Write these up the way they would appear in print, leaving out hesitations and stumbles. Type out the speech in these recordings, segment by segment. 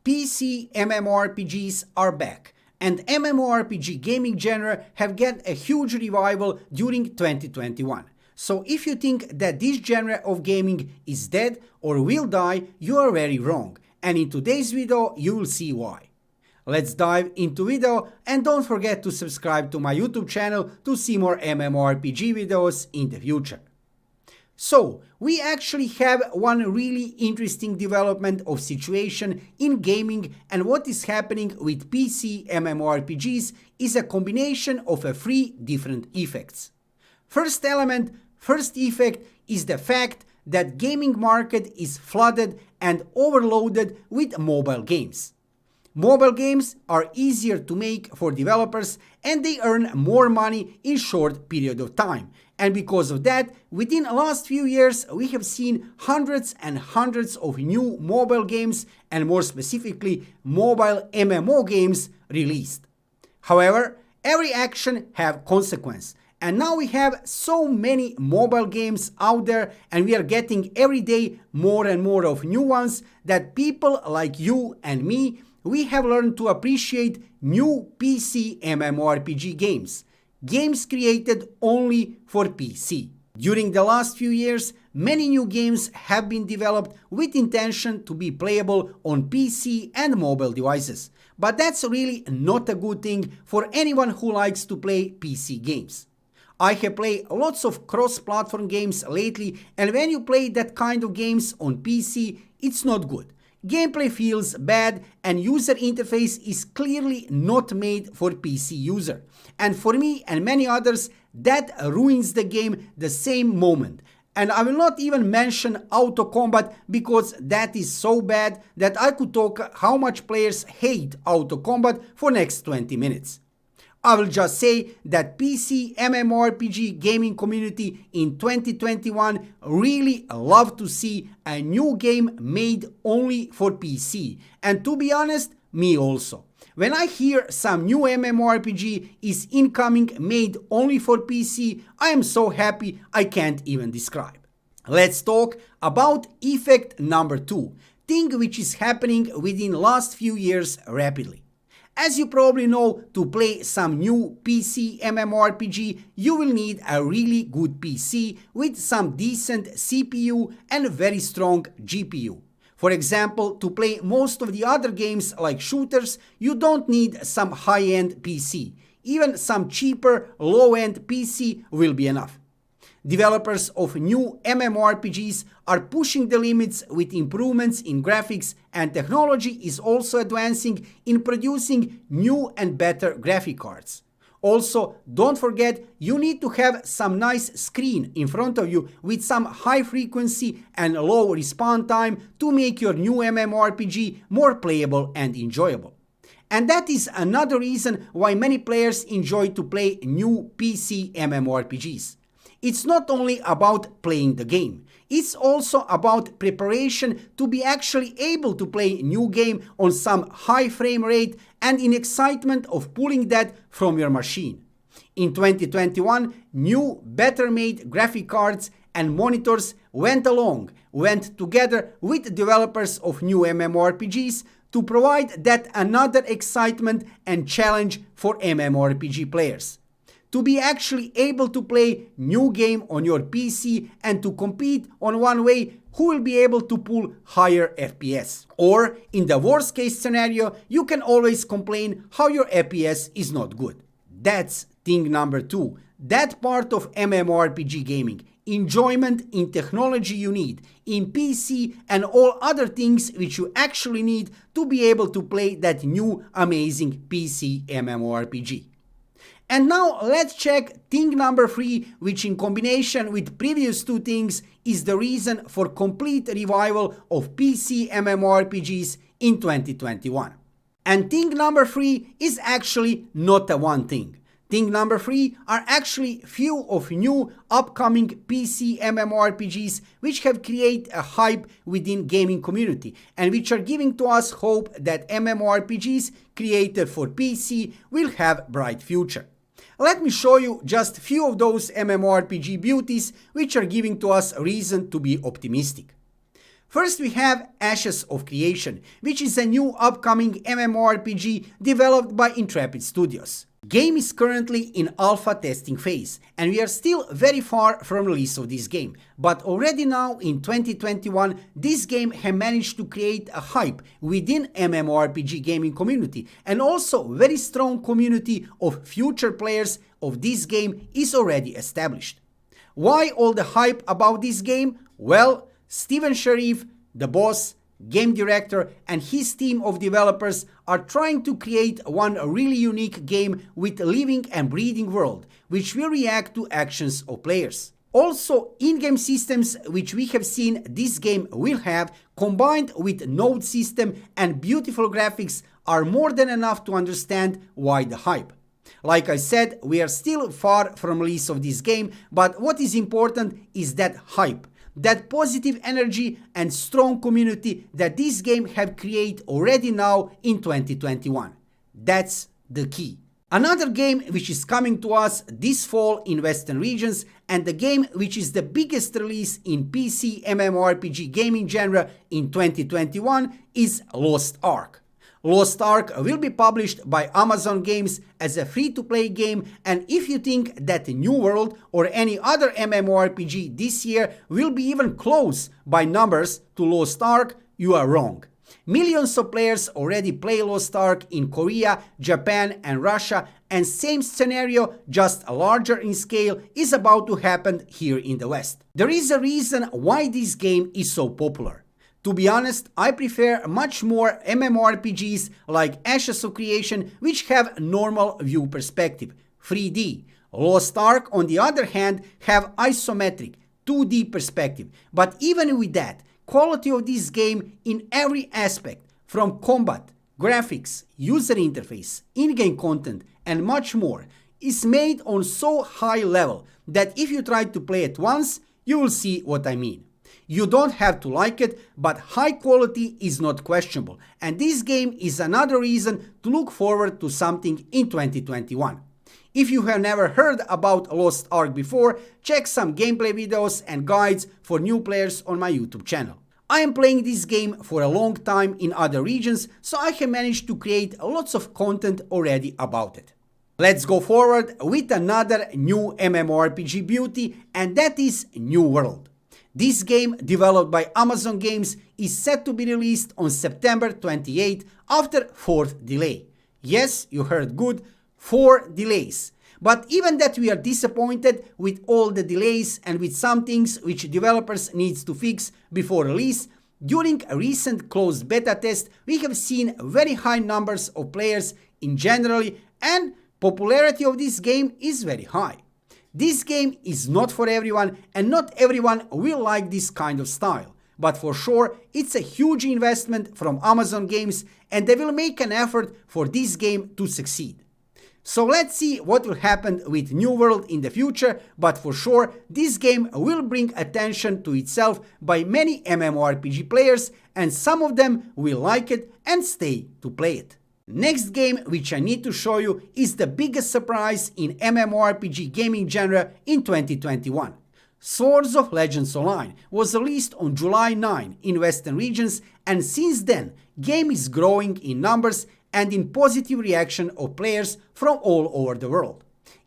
PC MMORPGs are back, and MMORPG gaming genre have get a huge revival during 2021. So if you think that this genre of gaming is dead or will die, you are very wrong, and in today's video you will see why. Let's dive into video, and don't forget to subscribe to my YouTube channel to see more MMORPG videos in the future. So, we actually have one really interesting development of situation in gaming, and what is happening with PC MMORPGs is a combination of three different effects. First effect is the fact that gaming market is flooded and overloaded with mobile games. Mobile games are easier to make for developers and they earn more money in short period of time. And because of that, within the last few years, we have seen hundreds and hundreds of new mobile games and more specifically mobile MMO games released. However, every action have consequence. And now we have so many mobile games out there and we are getting every day more and more of new ones that people like you and me, we have learned to appreciate new PC MMORPG games. Games created only for PC. During the last few years, many new games have been developed with intention to be playable on PC and mobile devices. But that's really not a good thing for anyone who likes to play PC games. I have played lots of cross-platform games lately, and when you play that kind of games on PC, it's not good. Gameplay feels bad and user interface is clearly not made for PC user. And for me and many others, that ruins the game the same moment. And I will not even mention auto combat because that is so bad that I could talk how much players hate auto combat for next 20 minutes. I will just say that PC MMORPG gaming community in 2021 really love to see a new game made only for PC. And to be honest, me also. When I hear some new MMORPG is incoming made only for PC, I am so happy I can't even describe. Let's talk about effect number 2, thing which is happening within last few years rapidly. As you probably know, to play some new PC MMORPG, you will need a really good PC with some decent CPU and very strong GPU. For example, to play most of the other games like shooters, you don't need some high-end PC. Even some cheaper, low-end PC will be enough. Developers of new MMORPGs are pushing the limits with improvements in graphics, and technology is also advancing in producing new and better graphic cards. Also, don't forget you need to have some nice screen in front of you with some high frequency and low respawn time to make your new MMORPG more playable and enjoyable. And that is another reason why many players enjoy to play new PC MMORPGs. It's not only about playing the game, it's also about preparation to be actually able to play a new game on some high frame rate and in excitement of pulling that from your machine. In 2021, new, better made graphic cards and monitors went together with developers of new MMORPGs to provide that another excitement and challenge for MMORPG players. To be actually able to play new game on your PC and to compete on one way who will be able to pull higher FPS. Or in the worst case scenario, you can always complain how your FPS is not good. That's thing number 2. That part of MMORPG gaming. Enjoyment in technology you need, in PC and all other things which you actually need to be able to play that new amazing PC MMORPG. And now let's check thing number 3, which in combination with previous 2 things is the reason for complete revival of PC MMORPGs in 2021. And thing number 3 is actually not a one thing. Thing number 3 are actually few of new upcoming PC MMORPGs which have created a hype within gaming community and which are giving to us hope that MMORPGs created for PC will have bright future. Let me show you just few of those MMORPG beauties which are giving to us a reason to be optimistic. First we have Ashes of Creation, which is a new upcoming MMORPG developed by Intrepid Studios. Game is currently in alpha testing phase, and we are still very far from release of this game, but already now in 2021 this game has managed to create a hype within MMORPG gaming community, and also very strong community of future players of this game is already established. Why all the hype about this game? Well, Steven Sharif, the boss, game director, and his team of developers are trying to create one really unique game with a living and breathing world, which will react to actions of players. Also, in-game systems which we have seen this game will have, combined with node system and beautiful graphics, are more than enough to understand why the hype. Like I said, we are still far from release of this game, but what is important is that hype, that positive energy and strong community that this game have created already now in 2021. That's the key. Another game which is coming to us this fall in Western regions, and the game which is the biggest release in PC MMORPG gaming genre in 2021 is Lost Ark. Lost Ark will be published by Amazon Games as a free-to-play game, and if you think that New World or any other MMORPG this year will be even close by numbers to Lost Ark, you are wrong. Millions of players already play Lost Ark in Korea, Japan and Russia, and same scenario, just larger in scale, is about to happen here in the West. There is a reason why this game is so popular. To be honest, I prefer much more MMORPGs like Ashes of Creation, which have normal view perspective, 3D. Lost Ark, on the other hand, have isometric, 2D perspective. But even with that, quality of this game in every aspect, from combat, graphics, user interface, in-game content, and much more, is made on so high level that if you try to play it once, you will see what I mean. You don't have to like it, but high quality is not questionable, and this game is another reason to look forward to something in 2021. If you have never heard about Lost Ark before, check some gameplay videos and guides for new players on my YouTube channel. I am playing this game for a long time in other regions, so I have managed to create lots of content already about it. Let's go forward with another new MMORPG beauty, and that is New World. This game, developed by Amazon Games, is set to be released on September 28 after 4th delay. Yes, you heard good, 4 delays. But even that we are disappointed with all the delays and with some things which developers needs to fix before release, during a recent closed beta test we have seen very high numbers of players in general, and popularity of this game is very high. This game is not for everyone, and not everyone will like this kind of style, but for sure it's a huge investment from Amazon Games, and they will make an effort for this game to succeed. So let's see what will happen with New World in the future, but for sure this game will bring attention to itself by many MMORPG players, and some of them will like it and stay to play it. Next game which I need to show you is the biggest surprise in MMORPG gaming genre in 2021. Swords of Legends Online was released on July 9 in Western regions, and since then game is growing in numbers and in positive reaction of players from all over the world.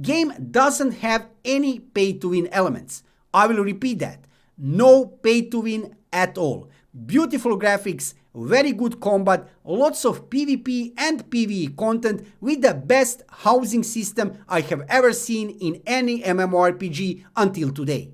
Game doesn't have any pay-to-win elements. I will repeat that. No pay-to-win at all. Beautiful graphics, very good combat, lots of PvP and PvE content with the best housing system I have ever seen in any MMORPG until today.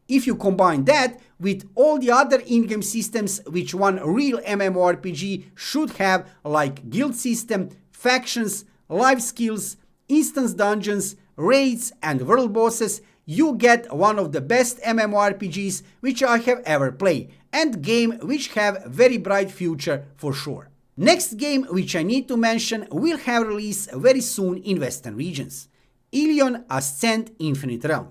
If you combine that with all the other in-game systems which one real MMORPG should have, like guild system, factions, life skills, instance dungeons, raids and world bosses, you get one of the best MMORPGs which I have ever played, and game which have very bright future for sure. Next game which I need to mention will have release very soon in Western regions. Elyon Ascent Infinite Realm.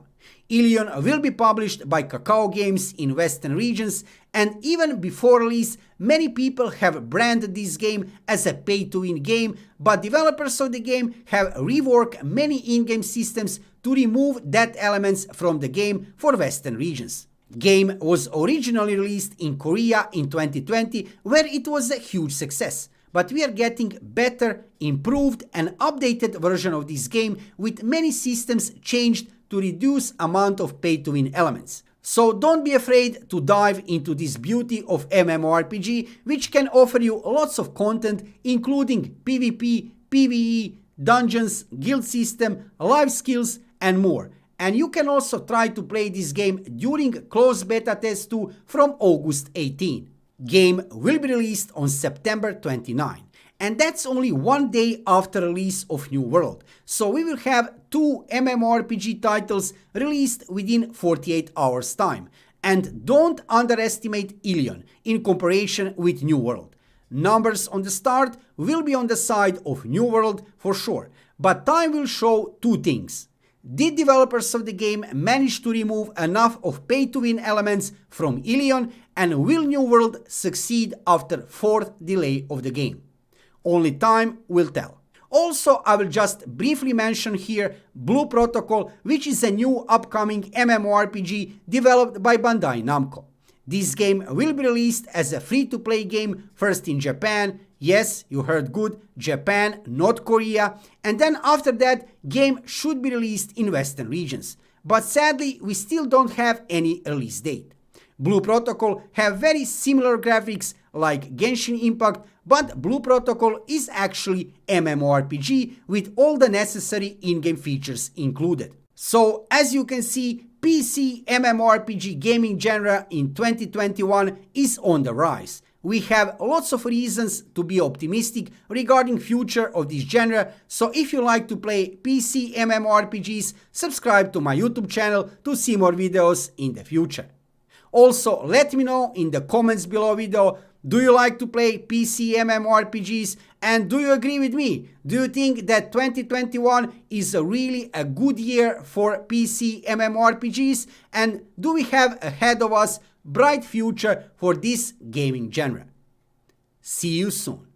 Elyon will be published by Kakao Games in Western regions, and even before release many people have branded this game as a pay-to-win game, but developers of the game have reworked many in-game systems to remove that elements from the game for Western regions. Game was originally released in Korea in 2020, where it was a huge success. But we are getting better, improved and updated version of this game with many systems changed to reduce amount of pay-to-win elements. So don't be afraid to dive into this beauty of MMORPG, which can offer you lots of content including PvP, PvE, dungeons, guild system, life skills and more. And you can also try to play this game during closed beta test 2 from August 18. Game will be released on September 29. And that's only one day after release of New World. So we will have 2 MMORPG titles released within 48 hours time. And don't underestimate Elyon in comparison with New World. Numbers on the start will be on the side of New World for sure. But time will show 2 things. Did developers of the game manage to remove enough of pay-to-win elements from Elyon, and will New World succeed after 4th delay of the game? Only time will tell. Also, I will just briefly mention here Blue Protocol, which is a new upcoming MMORPG developed by Bandai Namco. This game will be released as a free-to-play game first in Japan, yes, you heard good, Japan, not Korea, and then after that, game should be released in Western regions. But sadly, we still don't have any release date. Blue Protocol have very similar graphics like Genshin Impact, but Blue Protocol is actually MMORPG with all the necessary in-game features included. So, as you can see, PC MMORPG gaming genre in 2021 is on the rise. We have lots of reasons to be optimistic regarding future of this genre, so if you like to play PC MMORPGs, subscribe to my YouTube channel to see more videos in the future. Also, let me know in the comments below video, do you like to play PC MMORPGs, and do you agree with me? Do you think that 2021 is really a good year for PC MMORPGs, and do we have ahead of us bright future for this gaming genre? See you soon.